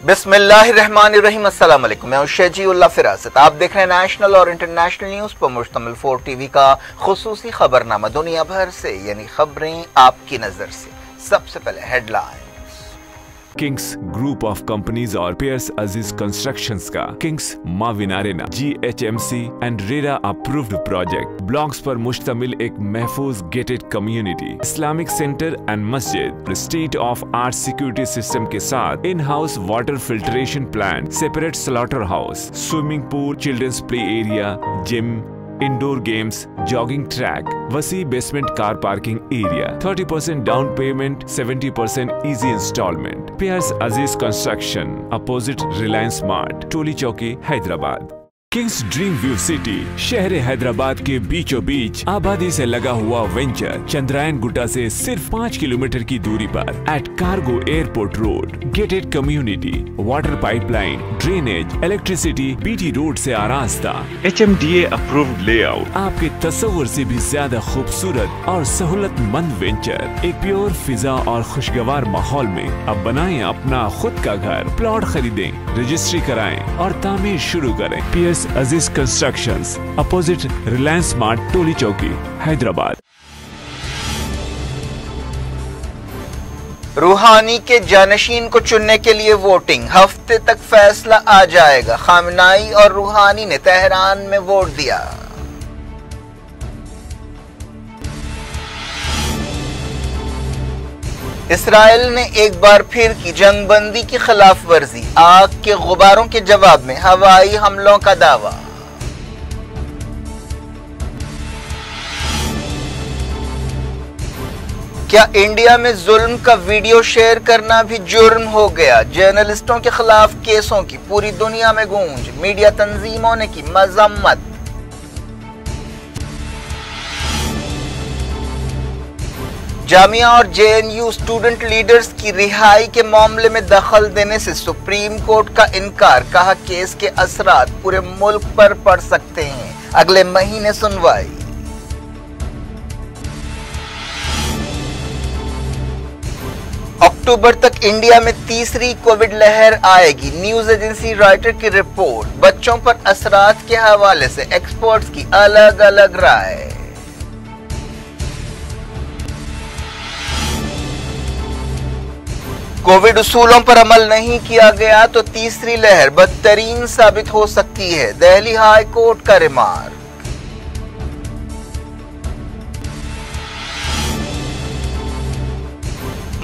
बिस्मिल्लाहिर्रहमानिर्रहीम। अस्सलाम वालेकुम। मैं शजीउल्लाह फिरासत। आप देख रहे हैं नेशनल और इंटरनेशनल न्यूज पर मुश्तमिल 4 टीवी का खुसूसी खबरनामा, दुनिया भर से यानी खबरें आपकी नजर से। सबसे पहले headline. Kings group of companies और पियर्स अजीज कंस्ट्रक्शंस का Kings Maven arena GHMC and RERA approved project blocks पर मुश्तमिल एक महफूज gated community, Islamic centre and मस्जिद, state of art security system के साथ in house water filtration plant, separate slaughter house, swimming pool, children's play area, gym, indoor games, jogging track, वसी basement car parking area, 30% down payment, 70% easy instalment. Pierce अजीज construction, opposite Reliance mart, टोली चौकी, Hyderabad. Kings dream view city शहर हैदराबाद के बीचों बीच आबादी से लगा हुआ venture Chandrayaan Gutta से सिर्फ 5 किलोमीटर की दूरी पर at cargo airport road, gated community, water pipeline, drainage, electricity, BT road से आरास्ता, HMDA अप्रूव्ड लेआउट, आपके तस्वुर से भी ज्यादा खूबसूरत और सहूलतमंद वेंचर एक प्योर फिजा और खुशगवार माहौल में। अब बनाएं अपना खुद का घर, प्लॉट खरीदें, रजिस्ट्री कराएं और तामीर शुरू करें। Piers Aziz constructions, opposite Reliance mart, टोली चौकी, हैदराबाद। रूहानी के जानशीन को चुनने के लिए वोटिंग, हफ्ते तक फैसला आ जाएगा। खामनाई और रूहानी ने तेहरान में वोट दिया। इसराइल ने एक बार फिर की जंगबंदी की खिलाफ वर्जी, आग के गुबारों के जवाब में हवाई हमलों का दावा। क्या इंडिया में जुल्म का वीडियो शेयर करना भी जुर्म हो गया? जर्नलिस्टों के खिलाफ केसों की पूरी दुनिया में गूंज, मीडिया तंजीमों ने की मजम्मत। जामिया और JNU स्टूडेंट लीडर्स की रिहाई के मामले में दखल देने से सुप्रीम कोर्ट का इनकार, कहा केस के असरात पूरे मुल्क पर पड़ सकते हैं, अगले महीने सुनवाई। अक्टूबर तक इंडिया में तीसरी कोविड लहर आएगी, न्यूज एजेंसी रॉयटर की रिपोर्ट। बच्चों पर असरात के हवाले से एक्सपर्ट्स की अलग अलग राय। कोविड उसूलों पर अमल नहीं किया गया तो तीसरी लहर बदतरीन साबित हो सकती है, दिल्ली हाई कोर्ट का रिमार्क।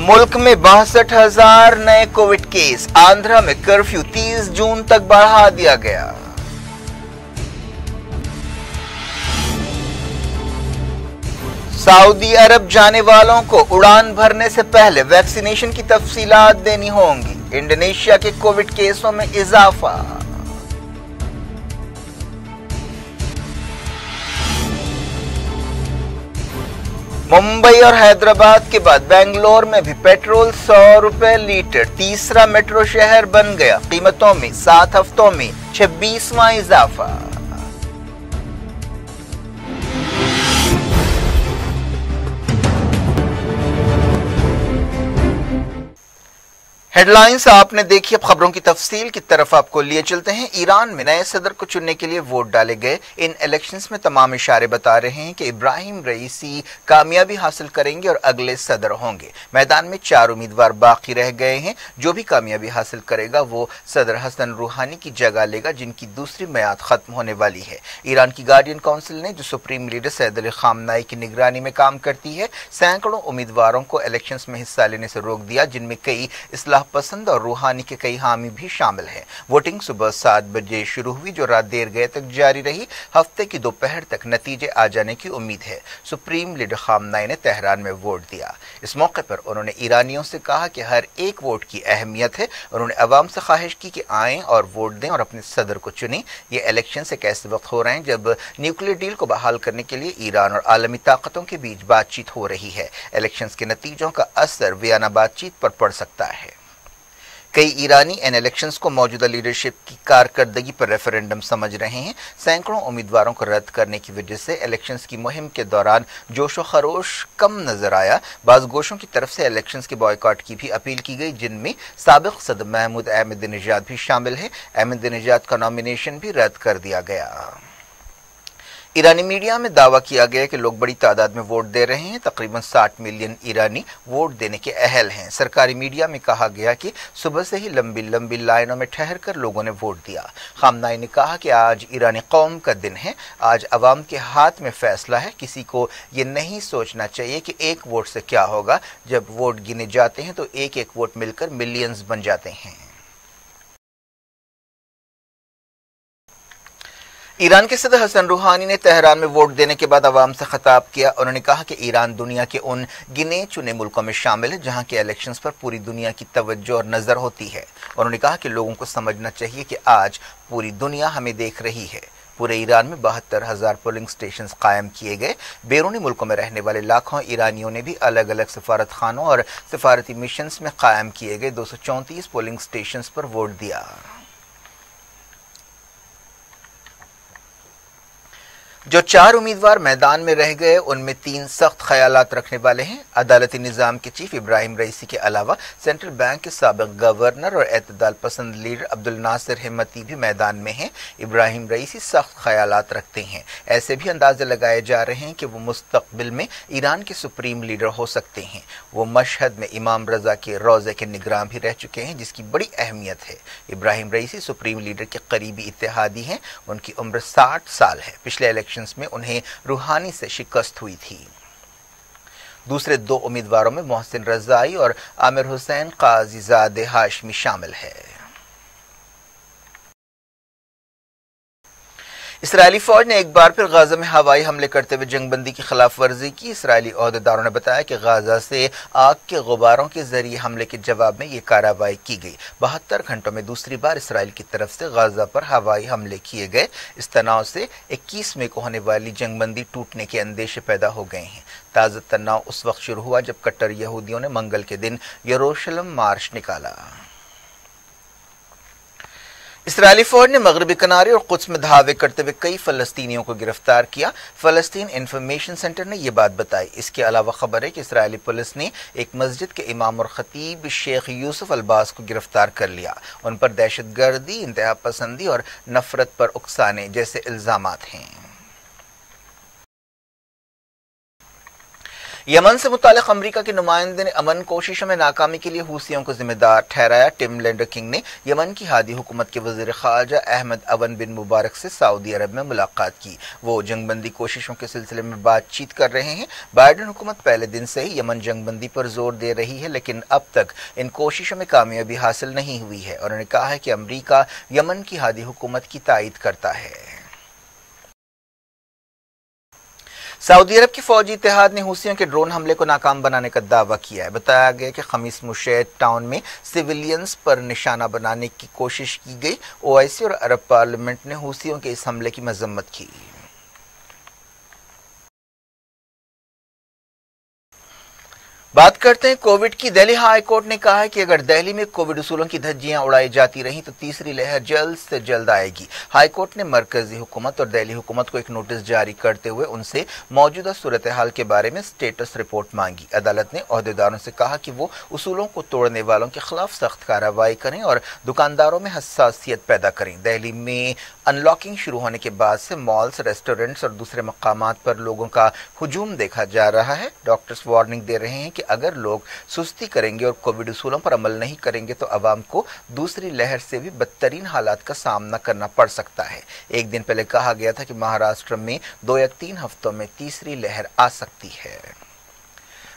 मुल्क में 62,000 नए कोविड केस, आंध्रा में कर्फ्यू 30 जून तक बढ़ा दिया गया। सऊदी अरब जाने वालों को उड़ान भरने से पहले वैक्सीनेशन की तफसीलात देनी होंगी, इंडोनेशिया के कोविड केसों में इजाफा। मुंबई और हैदराबाद के बाद बेंगलोर में भी पेट्रोल 100 रुपए लीटर, तीसरा मेट्रो शहर बन गया, कीमतों में 7 हफ्तों में 26वां इजाफा। हेडलाइंस आपने देखी, अब खबरों की तफसील की तरफ आपको लिए चलते हैं। ईरान में नए सदर को चुनने के लिए वोट डाले गए। इन इलेक्शंस में तमाम इशारे बता रहे हैं कि इब्राहिम रईसी कामयाबी हासिल करेंगे और अगले सदर होंगे। मैदान में 4 उम्मीदवार बाकी रह गए हैं। जो भी कामयाबी हासिल करेगा वो सदर हसन रूहानी की जगह लेगा, जिनकी दूसरी मियाद खत्म होने वाली है। ईरान की गार्डियन काउंसिल ने, जो सुप्रीम लीडर सैयद अली खामनाई की निगरानी में काम करती है, सैकड़ों उम्मीदवारों को इलेक्शंस में हिस्सा लेने से रोक दिया, जिनमें कई इस्लाह पसंद और रूहानी के कई हामी भी शामिल हैं। वोटिंग सुबह 7 बजे शुरू हुई, जो रात देर गए तक जारी रही। हफ्ते की दोपहर तक नतीजे आ जाने की उम्मीद है। सुप्रीम लीडर खामनाई ने तेहरान में वोट दिया। इस मौके पर उन्होंने ईरानियों से कहा कि हर एक वोट की अहमियत है। उन्होंने अवाम से ख्वाहिश की कि आएं और वोट दें और अपने सदर को चुनें। ये इलेक्शन से कैसे वक्त हो रहे हैं जब न्यूक्लियर डील को बहाल करने के लिए ईरान और आलमी ताकतों के बीच बातचीत हो रही है। इलेक्शंस के नतीजों का असर वियना बातचीत पर पड़ सकता है। कई ईरानी इन इलेक्शंस को मौजूदा लीडरशिप की कारकर्दगी पर रेफरेंडम समझ रहे हैं। सैकड़ों उम्मीदवारों को रद्द करने की वजह से इलेक्शंस की मुहिम के दौरान जोशो खरोश कम नजर आया। बाज़ गोशों की तरफ से इलेक्शंस के बॉयकॉट की भी अपील की गई, जिनमें साबिक सदर महमूद अहमदीनेजाद भी शामिल है। अहमदीनेजाद का नॉमिनेशन भी रद्द कर दिया गया। ईरानी मीडिया में दावा किया गया कि लोग बड़ी तादाद में वोट दे रहे हैं। तकरीबन 60 मिलियन ईरानी वोट देने के अहल हैं। सरकारी मीडिया में कहा गया कि सुबह से ही लंबी लंबी लाइनों में ठहर कर लोगों ने वोट दिया। खामनाई ने कहा कि आज ईरानी कौम का दिन है, आज अवाम के हाथ में फैसला है। किसी को ये नहीं सोचना चाहिए कि एक वोट से क्या होगा। जब वोट गिने जाते हैं तो एक एक वोट मिलकर मिलियंस बन जाते हैं। ईरान के सदर हसन रूहानी ने तेहरान में वोट देने के बाद अवाम से खिताब किया। उन्होंने कहा कि ईरान दुनिया के उन गिने चुने मुल्कों में शामिल है जहां के इलेक्शंस पर पूरी दुनिया की तवज्जो और नजर होती है। उन्होंने कहा कि लोगों को समझना चाहिए कि आज पूरी दुनिया हमें देख रही है। पूरे ईरान में 72,000 पोलिंग स्टेशन कायम किए गए। बैरूनी मुल्कों में रहने वाले लाखों ईरानियों ने भी अलग अलग सफारत खानों और सफारती मिशन में कायम किए गए 234 पोलिंग स्टेशन पर वोट दिया। जो 4 उम्मीदवार मैदान में रह गए उनमें 3 सख्त ख्यालात रखने वाले हैं। अदालती निज़ाम के चीफ इब्राहिम रईसी के अलावा सेंट्रल बैंक के साबिक गवर्नर और एतदाल पसंद लीडर अब्दुल नासिर हिम्मती भी मैदान में हैं। इब्राहिम रईसी सख्त ख्यालात रखते हैं। ऐसे भी अंदाजे लगाए जा रहे हैं कि वो मुस्तकबिल में ईरान के सुप्रीम लीडर हो सकते हैं। वो मशहद में इमाम रजा के रोज़े के निगरान भी रह चुके हैं, जिसकी बड़ी अहमियत है। इब्राहिम रईसी सुप्रीम लीडर के करीबी इत्तेहादी हैं। उनकी उम्र 60 साल है। पिछले इलेक्शन में उन्हें रूहानी से शिकस्त हुई थी। दूसरे 2 उम्मीदवारों में मोहसिन रजाई और आमिर हुसैन काजीजादे हाशमी शामिल है। इसराइली फौज ने एक बार फिर गाजा में हवाई हमले करते हुए जंगबंदी की खिलाफ वर्जी की। इसराइली ओहदेदारों ने बताया कि गाजा से आग के गुबारों के जरिए हमले के जवाब में ये कार्रवाई की गई। 72 घंटों में दूसरी बार इसराइल की तरफ से गाजा पर हवाई हमले किए गए। इस तनाव से 21 मई को होने वाली जंगबंदी टूटने के अंदेशे पैदा हो गए हैं। ताज़ा तनाव उस वक्त शुरू हुआ जब कट्टर यहूदियों ने मंगल के दिन यरूशलेम मार्च निकाला। इसराइली फौज ने मगरबी किनारे और कुद्स में धावे करते हुए कई फलस्तीनियों को गिरफ्तार किया। फलस्तीन इंफॉर्मेशन सेंटर ने यह बात बताई। इसके अलावा खबर है कि इसराइली पुलिस ने एक मस्जिद के इमाम और खतीब शेख यूसुफ अल्बास को गिरफ्तार कर लिया। उन पर दहशतगर्दी, इंतहा पसंदी और नफरत पर उकसाने जैसे इल्जामात हैं। यमन से मुतालिक अमरीका के नुमाइंदे ने अमन कोशिशों में नाकामी के लिए हूसियों को जिम्मेदार ठहराया। टिम लैंडर किंग ने यमन की हादी हुकूमत के वजीर खारजा अहमद अवन बिन मुबारक से सऊदी अरब में मुलाकात की। वो जंगबंदी कोशिशों के सिलसिले में बातचीत कर रहे हैं। बाइडेन हुकूमत पहले दिन से ही यमन जंगबंदी पर जोर दे रही है, लेकिन अब तक इन कोशिशों में कामयाबी हासिल नहीं हुई है। उन्होंने कहा है कि अमरीका यमन की हादी हुकूमत की तायद करता है। सऊदी अरब के फौजी इत्तेहाद ने हूसियों के ड्रोन हमले को नाकाम बनाने का दावा किया है। बताया गया कि खमीस मुशैद टाउन में सिविलियंस पर निशाना बनाने की कोशिश की गई। ओआईसी और अरब पार्लियामेंट ने हूसियों के इस हमले की मजम्मत की। बात करते हैं कोविड की। दिल्ली हाई कोर्ट ने कहा है कि अगर दिल्ली में कोविड उसूलों की धज्जियां उड़ाई जाती रहीं तो तीसरी लहर जल्द से जल्द आएगी। हाई कोर्ट ने मरकजी हुकूमत और दिल्ली हुकूमत को एक नोटिस जारी करते हुए उनसे मौजूदा सूरत हाल के बारे में स्टेटस रिपोर्ट मांगी। अदालत ने ओहदेदारों से कहा कि वो उसूलों को तोड़ने वालों के खिलाफ सख्त कार्रवाई करें और दुकानदारों में हसासियत पैदा करें। दिल्ली में अनलॉकिंग शुरू होने के बाद से मॉल्स, रेस्टोरेंट्स और दूसरे मकामात पर लोगों का हुजूम देखा जा रहा है। डॉक्टर्स वार्निंग दे रहे हैं कि अगर लोग सुस्ती करेंगे और कोविड उसूलों पर अमल नहीं करेंगे तो अवाम को दूसरी लहर से भी बदतरीन हालात का सामना करना पड़ सकता है। एक दिन पहले कहा गया था कि महाराष्ट्र में 2 या 3 हफ्तों में तीसरी लहर आ सकती है।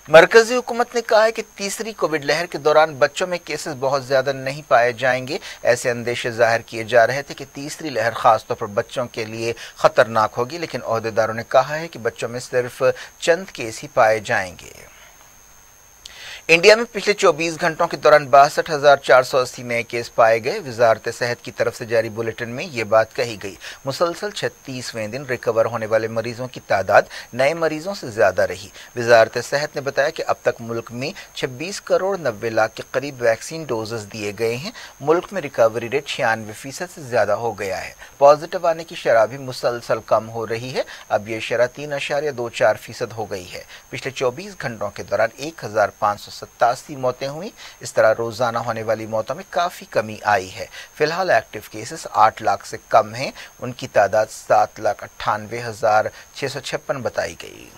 मरकजी हुकूमत ने कहा है कि तीसरी कोविड लहर के दौरान बच्चों में केसेस बहुत ज्यादा नहीं पाए जाएंगे। ऐसे अंदेशे जाहिर किए जा रहे थे कि तीसरी लहर खासतौर पर बच्चों के लिए खतरनाक होगी, लेकिन ओहदेदारों ने कहा है कि बच्चों में सिर्फ चंद केस ही पाए जाएंगे। इंडिया में पिछले 24 घंटों के दौरान 62,480 नए केस पाए गए। वजारत सेहत की तरफ से जारी बुलेटिन में ये बात कही गई। मुसलसल 36वें दिन रिकवर होने वाले मरीजों की तादाद नए मरीजों से ज्यादा रही। वजारत सेहत ने बताया कि अब तक मुल्क में 26 करोड़ 90 लाख के करीब वैक्सीन डोजेस दिए गए हैं। मुल्क में रिकवरी रेट 96% से ज्यादा हो गया है। पॉजिटिव आने की शरह भी मुसलसल कम हो रही है। अब यह शरह 3.24% हो गई है। पिछले 24 घंटों के दौरान 1,587 मौतें हुई। इस तरह रोजाना होने वाली मौतों में काफी कमी आई है। फिलहाल एक्टिव केसेस 8 लाख से कम हैं। उनकी तादाद 7,98,656 बताई गई।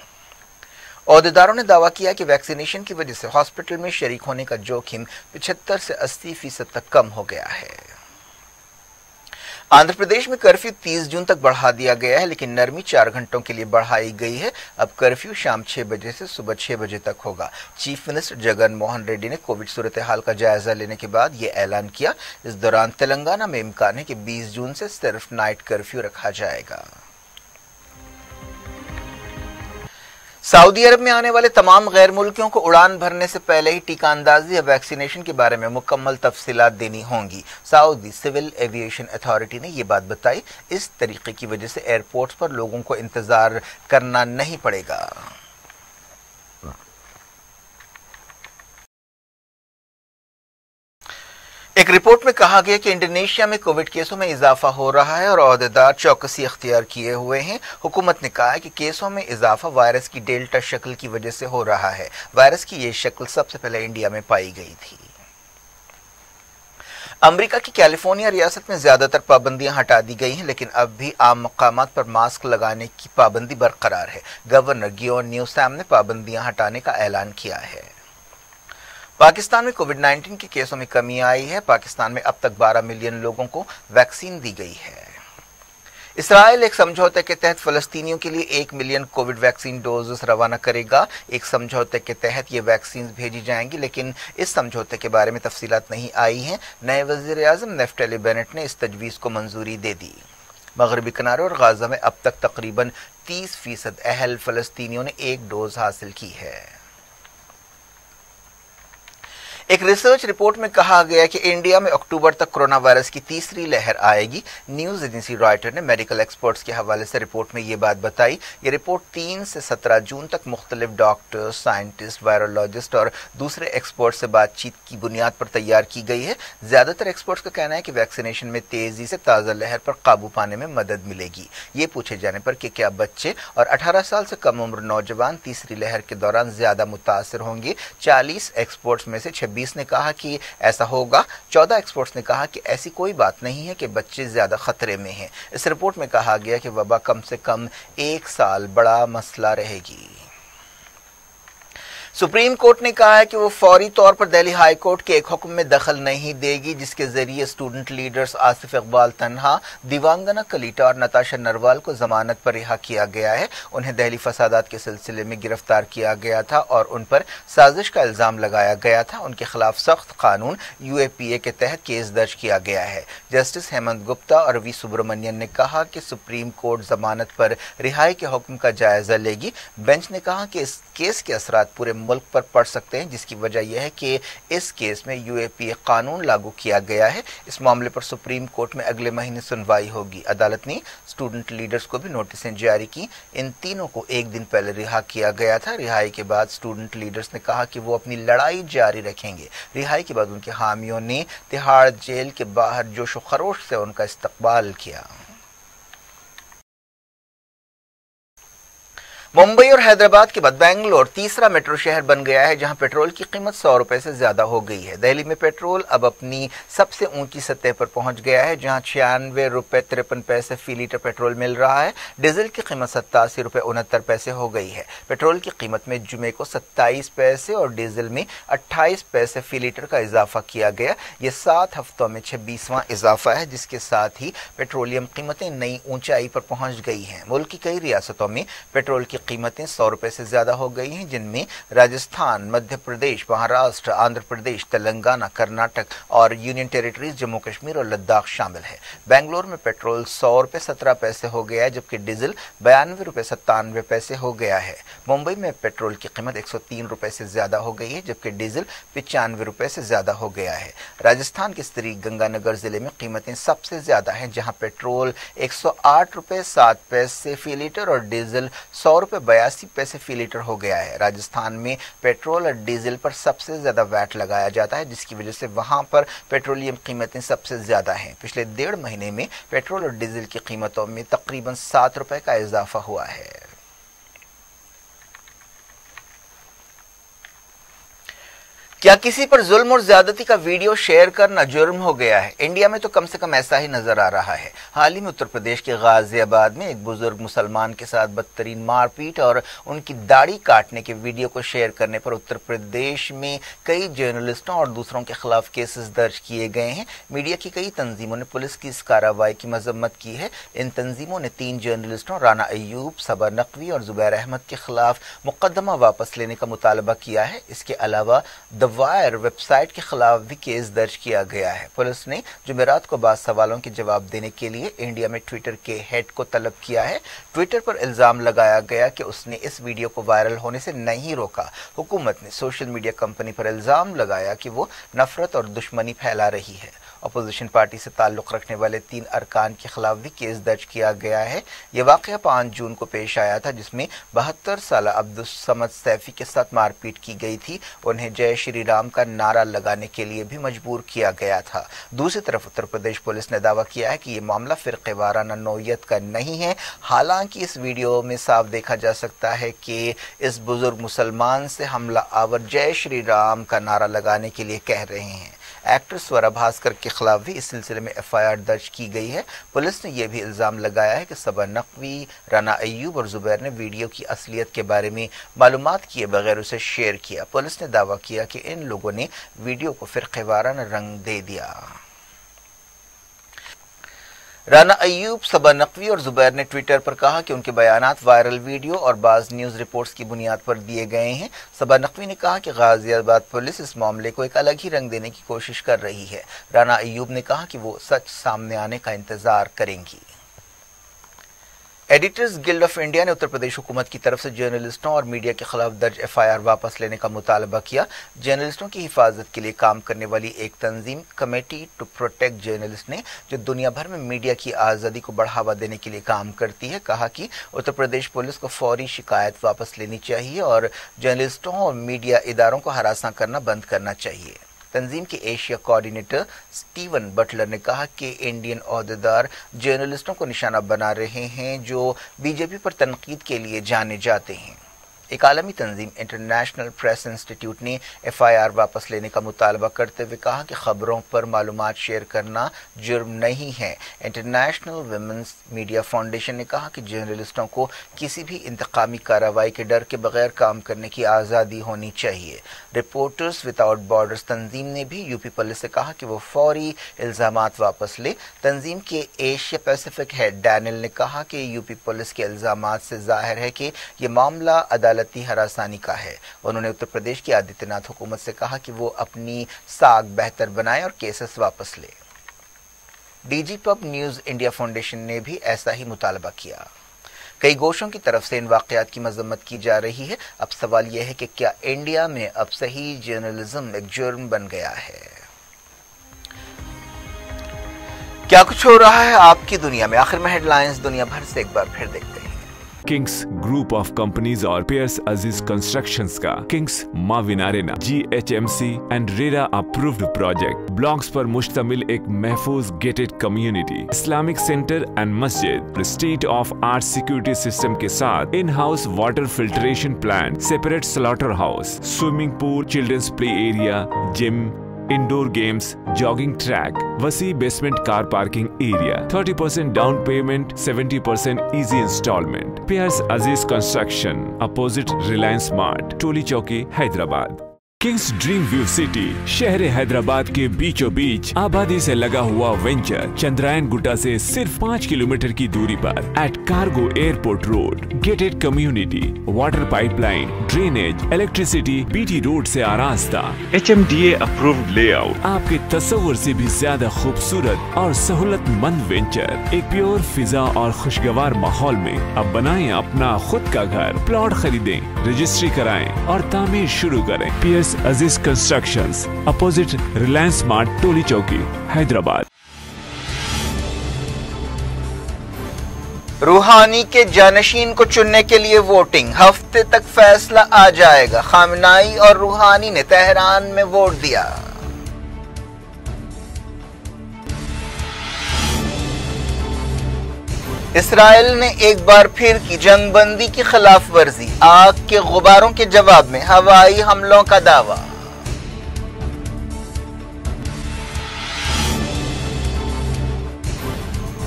ओहदेदारों ने दावा किया कि वैक्सीनेशन की वजह से हॉस्पिटल में शरीक होने का जोखिम 75 से 80% तक कम हो गया है। आंध्र प्रदेश में कर्फ्यू 30 जून तक बढ़ा दिया गया है, लेकिन नरमी 4 घंटों के लिए बढ़ाई गई है। अब कर्फ्यू शाम 6 बजे से सुबह 6 बजे तक होगा। चीफ मिनिस्टर जगन मोहन रेड्डी ने कोविड सूरत हाल का जायजा लेने के बाद ये ऐलान किया। इस दौरान तेलंगाना में इम्कान है कि 20 जून से सिर्फ नाइट कर्फ्यू रखा जाएगा। सऊदी अरब में आने वाले तमाम गैर मुल्कियों को उड़ान भरने से पहले ही टीका अंदाजी या वैक्सीनेशन के बारे में मुकम्मल तफसीलात देनी होंगी। सऊदी सिविल एविएशन अथॉरिटी ने ये बात बताई। इस तरीके की वजह से एयरपोर्ट्स पर लोगों को इंतजार करना नहीं पड़ेगा। एक रिपोर्ट में कहा गया कि इंडोनेशिया में कोविड केसों में इजाफा हो रहा है और ओहदेदार चौकसी अख्तियार किए हुए हैं। हुकूमत ने कहा है कि केसों में इजाफा वायरस की डेल्टा शक्ल की वजह से हो रहा है। वायरस की ये शक्ल सबसे पहले इंडिया में पाई गई थी। अमेरिका की कैलिफोर्निया रियासत में ज्यादातर पाबंदियां हटा दी गई हैं, लेकिन अब भी आम मकामात पर मास्क लगाने की पाबंदी बरकरार है। गवर्नर गियोन न्यूसैम ने पाबंदियां हटाने का ऐलान किया है। पाकिस्तान में कोविड-19 के केसों में कमी आई है। पाकिस्तान में अब तक 12 मिलियन लोगों को वैक्सीन दी गई है। इसराइल एक समझौते के तहत फलस्तीनियों के लिए 1 मिलियन कोविड वैक्सीन डोजेस रवाना करेगा। एक समझौते के तहत ये वैक्सीन भेजी जाएंगी, लेकिन इस समझौते के बारे में तफसीलात नहीं आई हैं। नए वजीर आजम नेफ्टली बेनेट ने इस तजवीज़ को मंजूरी दे दी। मगरबी किनारे और गाजा में अब तक तकरीबन 30% अहल फलस्तीनियों ने 1 डोज हासिल की है। एक रिसर्च रिपोर्ट में कहा गया कि इंडिया में अक्टूबर तक कोरोना वायरस की तीसरी लहर आएगी। न्यूज एजेंसी रॉयटर ने मेडिकल एक्सपर्ट्स के हवाले से रिपोर्ट में ये बात बताई। ये रिपोर्ट 3 से 17 जून तक मुख्तलिफ डॉक्टर्स, साइंटिस्ट, वायरोलॉजिस्ट और दूसरे एक्सपर्ट से बातचीत की बुनियाद पर तैयार की गई है। ज्यादातर एक्सपर्ट्स का कहना है कि वैक्सीनेशन में तेजी से ताज़ा लहर पर काबू पाने में मदद मिलेगी। ये पूछे जाने पर कि क्या बच्चे और 18 साल से कम उम्र नौजवान तीसरी लहर के दौरान ज्यादा मुतासर होंगे, 40 एक्सपर्ट्स में से 26 ने कहा कि ऐसा होगा। 14 एक्सपर्ट्स ने कहा कि ऐसी कोई बात नहीं है कि बच्चे ज्यादा खतरे में हैं। इस रिपोर्ट में कहा गया कि वबा कम से कम 1 साल बड़ा मसला रहेगी। सुप्रीम कोर्ट ने कहा है कि वो फौरी तौर पर दिल्ली हाई कोर्ट के एक हुक्म में दखल नहीं देगी जिसके जरिए स्टूडेंट लीडर्स आसिफ इकबाल तन्हा, दिवांगना कलीटा और नताशा नरवाल को जमानत पर रिहा किया गया है। उन्हें दिल्ली फसादात के सिलसिले में गिरफ्तार किया गया था और उन पर साजिश का इल्जाम लगाया गया था। उनके खिलाफ सख्त कानून UAPA के तहत केस दर्ज किया गया है। जस्टिस हेमंत गुप्ता और वी सुब्रमण्यन ने कहा कि सुप्रीम कोर्ट जमानत पर रिहाई के हुक्म का जायजा लेगी। बेंच ने कहा कि इस केस के असरात पूरे मुल्क पर पड़ सकते हैं, जिसकी वजह यह है कि इस केस में UAPA कानून लागू किया गया है। इस मामले पर सुप्रीम कोर्ट में अगले महीने सुनवाई होगी। अदालत ने स्टूडेंट लीडर्स को भी नोटिसें जारी की। इन तीनों को एक दिन पहले रिहा किया गया था। रिहाई के बाद स्टूडेंट लीडर्स ने कहा कि वो अपनी लड़ाई जारी रखेंगे। रिहाई के बाद उनके हामियों ने तिहाड़ जेल के बाहर जोशो खरोश से उनका इस्तकबाल किया। मुंबई और हैदराबाद के बाद बेंगलोर तीसरा मेट्रो शहर बन गया है, जहां पेट्रोल की कीमत 100 रुपए से ज्यादा हो गई है। दिल्ली में पेट्रोल अब अपनी सबसे ऊंची सतह पर पहुंच गया है, जहां 96 रुपए 53 पैसे फी लीटर पेट्रोल मिल रहा है। डीजल की कीमत 87 रुपए 69 पैसे हो गई है। पेट्रोल की कीमत में जुमे को 27 पैसे और डीजल में 28 पैसे फी लीटर का इजाफा किया गया। ये 7 हफ्तों में 26वां इजाफा है, जिसके साथ ही पेट्रोलियम कीमतें नई ऊंचाई पर पहुंच गई हैं। मुल्क की कई रियासतों में पेट्रोल की कीमतें 100 रुपए से ज्यादा हो गई हैं, जिनमें राजस्थान, मध्य प्रदेश, महाराष्ट्र, आंध्र प्रदेश, तेलंगाना, कर्नाटक और यूनियन टेरिटरीज जम्मू कश्मीर और लद्दाख शामिल है। बेंगलोर में पेट्रोल 100 रुपए 17 पैसे हो गया है, जबकि डीजल 92 रुपए 97 पैसे हो गया है। मुंबई में पेट्रोल की कीमत 103 रुपए से ज्यादा हो गई है, जबकि डीजल 95 रुपए से ज्यादा हो गया है। राजस्थान के श्री गंगानगर जिले में कीमतें सबसे ज्यादा हैं, जहां पेट्रोल 108 रुपए 7 पैसे फी लीटर और डीजल 100 रुपए 82 पैसे फी लीटर हो गया है। राजस्थान में पेट्रोल और डीजल पर सबसे ज्यादा वैट लगाया जाता है, जिसकी वजह से वहां पर पेट्रोलियम कीमतें सबसे ज्यादा हैं। पिछले 1.5 महीने में पेट्रोल और डीजल की कीमतों में तकरीबन 7 रुपए का इजाफा हुआ है। क्या किसी पर जुल्म और ज्यादती का वीडियो शेयर करना जुर्म हो गया है? इंडिया में तो कम से कम ऐसा ही नजर आ रहा है। हाल ही में उत्तर प्रदेश के गाजियाबाद में एक बुजुर्ग मुसलमान के साथ बदतरीन मारपीट और उनकी दाढ़ी काटने के वीडियो को शेयर करने पर उत्तर प्रदेश में कई जर्नलिस्टों और दूसरों के खिलाफ केसेस दर्ज किए गए हैं। मीडिया की कई तंजीमों ने पुलिस की इस कार्रवाई की मजम्मत की है। इन तंजीमों ने 3 जर्नलिस्टों राना अय्यूब, सबा नकवी और जुबैर अहमद के खिलाफ मुकदमा वापस लेने का मुतालबा किया है। इसके अलावा वायर वेबसाइट के खिलाफ भी केस दर्ज किया गया है। पुलिस ने जुमेरात को बाद सवालों के जवाब देने के लिए इंडिया में ट्विटर के हेड को तलब किया है। ट्विटर पर इल्जाम लगाया गया कि उसने इस वीडियो को वायरल होने से नहीं रोका। हुकूमत ने सोशल मीडिया कंपनी पर इल्जाम लगाया कि वो नफरत और दुश्मनी फैला रही है। अपोजिशन पार्टी से ताल्लुक रखने वाले 3 अरकान के खिलाफ भी केस दर्ज किया गया है। यह वाकया 5 जून को पेश आया था, जिसमें 72 साल अब्दुल समद सैफी के साथ मारपीट की गई थी। उन्हें जय श्री राम का नारा लगाने के लिए भी मजबूर किया गया था। दूसरी तरफ उत्तर प्रदेश पुलिस ने दावा किया है कि यह मामला फिरक़ेवाराना नौयत का नहीं है। हालांकि इस वीडियो में साफ देखा जा सकता है कि इस बुजुर्ग मुसलमान से हमला आवर जय श्री राम का नारा लगाने के लिए कह रहे हैं। एक्टर स्वरा भास्कर के खिलाफ भी इस सिलसिले में एफआईआर दर्ज की गई है। पुलिस ने यह भी इल्जाम लगाया है कि सबा नकवी, राना अय्यूब और जुबैर ने वीडियो की असलियत के बारे में मालूमात किए बगैर उसे शेयर किया। पुलिस ने दावा किया कि इन लोगों ने वीडियो को फिरक़ेवाराना रंग दे दिया। राना अय्यूब, सबा नकवी और जुबैर ने ट्विटर पर कहा कि उनके बयानात वायरल वीडियो और बाज़ न्यूज़ रिपोर्ट्स की बुनियाद पर दिए गए हैं। सबा नकवी ने कहा कि गाजियाबाद पुलिस इस मामले को एक अलग ही रंग देने की कोशिश कर रही है। राना अय्यूब ने कहा कि वो सच सामने आने का इंतजार करेंगी। एडिटर्स गिल्ड ऑफ इंडिया ने उत्तर प्रदेश हुकूमत की तरफ से जर्नलिस्टों और मीडिया के खिलाफ दर्ज एफआईआर वापस लेने का मुतालबा किया। जर्नलिस्टों की हिफाजत के लिए काम करने वाली एक तंजीम कमेटी टू प्रोटेक्ट जर्नलिस्ट ने, जो दुनिया भर में मीडिया की आज़ादी को बढ़ावा देने के लिए काम करती है, कहा कि उत्तर प्रदेश पुलिस को फौरी शिकायत वापस लेनी चाहिए और जर्नलिस्टों और मीडिया इदारों को हरासा करना बंद करना चाहिए। तंजीम के एशिया कोऑर्डिनेटर स्टीवन बटलर ने कहा कि इंडियन ओहदेदार जर्नलिस्टों को निशाना बना रहे हैं जो बीजेपी पर तनकीद के लिए जाने जाते हैं। एक आलमी तंजीम इंटरनेशनल प्रेस इंस्टीट्यूट ने एफआईआर वापस लेने का मुतालबा करते हुए कहा कि खबरों पर मालूमात शेयर करना जुर्म नहीं है। इंटरनेशनल विमेंस मीडिया फाउंडेशन ने कहा कि जर्नलिस्टों को किसी भी इंतकामी कार्रवाई के डर के बगैर काम करने की आज़ादी होनी चाहिए। रिपोर्टर्स विदाउट बॉर्डर्स तंजीम ने भी यूपी पुलिस से कहा कि वो फौरी इल्जामात वापस ले। तंजीम के एशिया पैसिफिक हेड डैनियल ने कहा कि यूपी पुलिस के इल्जामात से जाहिर है कि ये मामला अदालती हरासानी का है। उन्होंने उत्तर प्रदेश की आदित्यनाथ हुकूमत से कहा कि वो अपनी साख बेहतर बनाए और केसेस वापस ले। DG pub news India foundation ने भी ऐसा ही मुतालबा किया। कई गोशों की तरफ से इन वाक़यात की मजम्मत की जा रही है। अब सवाल यह है कि क्या इंडिया में अब सही जर्नलिज्म एक जुर्म बन गया है? क्या कुछ हो रहा है आपकी दुनिया में? आखिर में हेडलाइंस दुनिया भर से एक बार फिर देखते हैं। किंग्स ग्रुप ऑफ कंपनीज और पियर्स अजीज कंस्ट्रक्शंस का Kings Maven arena GHMC and RERA approved project blocks पर मुश्तमिल एक महफूज gated community, Islamic centre and मस्जिद, state of art security system के साथ in house water filtration plant, separate slaughter house, swimming pool, children's play area, gym, indoor games, jogging track, वसी basement car parking area, 30% down payment, 70% easy instalment. Pierce अजीज construction, opposite Reliance mart, टोली चौकी, Hyderabad. Kings dream view city शहर हैदराबाद के बीचों बीच आबादी से लगा हुआ venture Chandrayaan Gutta से सिर्फ 5 किलोमीटर की दूरी पर at cargo airport road, gated community, water pipeline, drainage, electricity, BT road से आरास्ता, HMDA अप्रूव्ड लेआउट, आपके तस्वुर से भी ज्यादा खूबसूरत और सहूलतमंद वेंचर एक प्योर फिजा और खुशगवार माहौल में अब बनाएं अपना खुद का घर। प्लॉट खरीदें, रजिस्ट्री कराएं और तामीर शुरू करें। PS अजीज कंस्ट्रक्शंस, अपोजिट रिलायंस स्मार्ट, टोली चौकी, हैदराबाद। रूहानी के जानशीन को चुनने के लिए वोटिंग, हफ्ते तक फैसला आ जाएगा। खामनाई और रूहानी ने तेहरान में वोट दिया। इसराइल ने एक बार फिर की जंगबंदी की खिलाफ वर्जी, आग के गुबारों के जवाब में हवाई हमलों का दावा।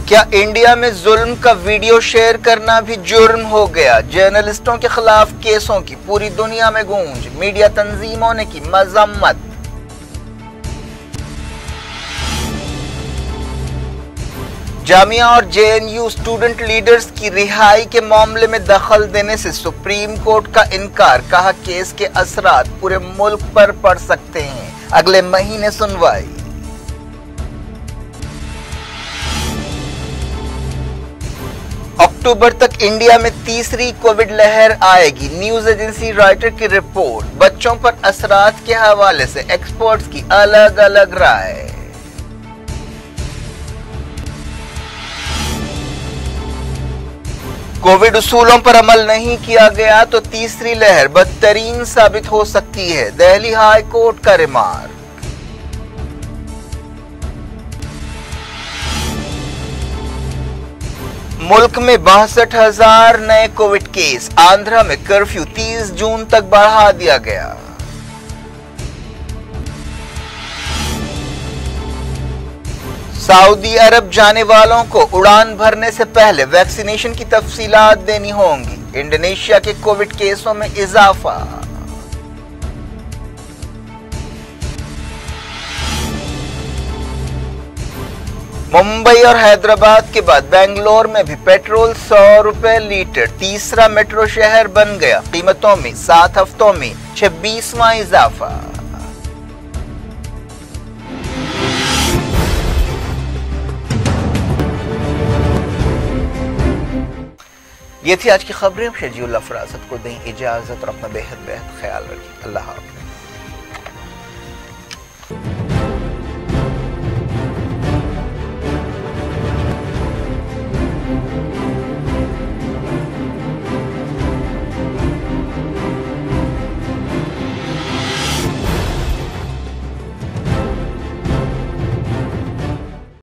क्या इंडिया में जुल्म का वीडियो शेयर करना भी जुर्म हो गया? जर्नलिस्टों के खिलाफ केसों की पूरी दुनिया में गूंज, मीडिया तंजीमों ने की मजम्मत। जामिया और JNU स्टूडेंट लीडर्स की रिहाई के मामले में दखल देने से सुप्रीम कोर्ट का इनकार, कहा केस के असरात पूरे मुल्क पर पड़ सकते हैं, अगले महीने सुनवाई। अक्टूबर तक इंडिया में तीसरी कोविड लहर आएगी, न्यूज एजेंसी रॉयटर की रिपोर्ट। बच्चों पर असरात के हवाले से एक्सपर्ट्स की अलग अलग राय। कोविड उसूलों पर अमल नहीं किया गया तो तीसरी लहर बदतरीन साबित हो सकती है, दिल्ली हाई कोर्ट का रिमार्क। मुल्क में 62,000 नए कोविड केस, आंध्रा में कर्फ्यू 30 जून तक बढ़ा दिया गया। सऊदी अरब जाने वालों को उड़ान भरने से पहले वैक्सीनेशन की तफसीलात देनी होंगी, इंडोनेशिया के कोविड केसों में इजाफा। मुंबई और हैदराबाद के बाद बेंगलोर में भी पेट्रोल 100 रुपए लीटर, तीसरा मेट्रो शहर बन गया, कीमतों में 7 हफ्तों में 26वां इजाफा। ये थी आज की खबरें। शजीउल्लाह फरासत को दें इजाजत और अपना बेहद ख्याल रखिए। अल्लाह हाफ़िज़।